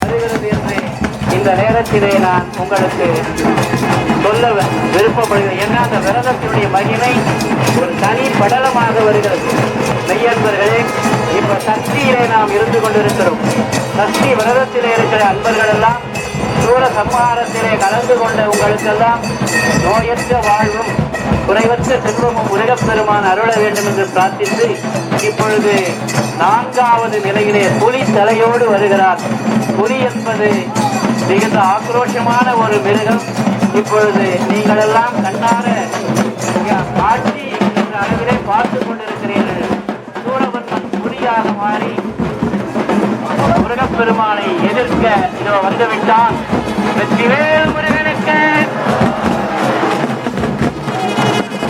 வருகிறது என்று இந்த நேரத்திலே நான் உங்களுக்கு சொல்ல விருப்பப்படுகிறேன். ஏன்னா அந்த விரதத்தினுடைய மகிமை ஒரு தனி படலமாக வருகிறது. மெய்யன்பர்களே, இப்ப சஷ்டியிலே நாம் இருந்து கொண்டிருக்கிறோம். சஷ்டி விரதத்திலே இருக்கிற அன்பர்கள் எல்லாம் சூர சம்ஹாரத்திலே கலந்து கொண்ட உங்களுக்கெல்லாம் நோயற்ற வாழ்வும் குறைவற்ற செல்வமும் உலகப்பெருமான் அருள வேண்டும் என்று பிரார்த்தித்து இப்பொழுது 4வது நிலையிலே புலி தலையோடு வருகிறார். புலி என்பது மிகுந்த ஆக்ரோஷமான ஒரு மிருகம். இப்பொழுது நீங்கள் எல்லாம் கண்ணார காட்சி என்ற அளவிலே பார்த்து கொண்டிருக்கிறீர்கள். சூரபன்மன் புலியாக மாறி முருகப்பெருமானை எதிர்க்க இதோ வந்துவிட்டான். வெற்றிவேல் முருகனுக்கு,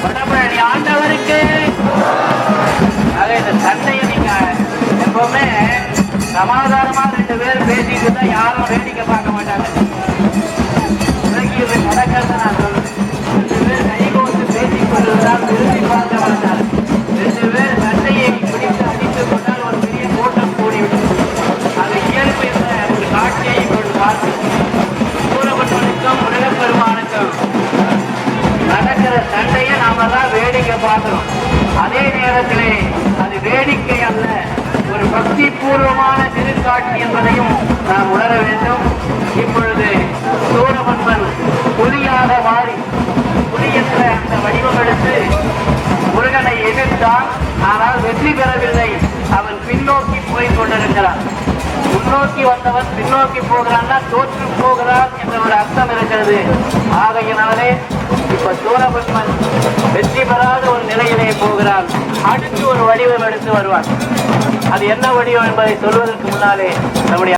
வடபழனி ஆண்டவருக்கு. ஆக இந்த சண்டையை நீங்க எப்பவுமே சமாதானமா 2 பேர் பேசிட்டு தான் யாரும் வேடிக்கை பார்க்க மாட்டாங்க. நடக்கிறத நான் சொல்றேன். 2 பேர் கைகோத்து பேசிக் கொண்டிருந்தால் விரும்பி பார்க்க மாட்டார். 2 பேர் சண்டையை பிடித்து அடித்துக் கொண்டால் ஒரு பெரிய கூட்டம் கூடிவிடும். அது இயல்பு என்ற ஒரு காட்சியை இப்பொழுது பார்த்து சூரபன்மனுக்கும் முருகப்பெருமானுக்கும் நடக்கிற சண்டையை நாம தான் வேடிக்கை பார்க்கிறோம். அதே நேரத்திலே அது வேடிக்கை அல்ல, ஒரு பக்தி பூர்வமான திருக்காட்சி என்பதையும் நாம் உணர வேண்டும். இப்பொழுது சூரபன்மன் புலியாக மாறி புலி என்ற அந்த வடிவம் எடுத்து முருகனை எதிர்த்தான். ஆனால் வெற்றி பெறவில்லை. அவன் பின்னோக்கி போய் கொண்டிருக்கிறான். முன்னோக்கி வந்தவன் பின்னோக்கி போகிறான்னா தோற்று போகிறான் என்ற ஒரு அர்த்தம் இருக்கிறது. ஆகையினாலே இப்ப சூரபன்மன் வெற்றி பெறாத ஒரு நிலையிலே போகிறான். அடுத்து ஒரு வடிவம் எடுத்து வருவான். அது என்ன வடிவம் என்பதை சொல்வதற்கு முன்னாலே நம்முடைய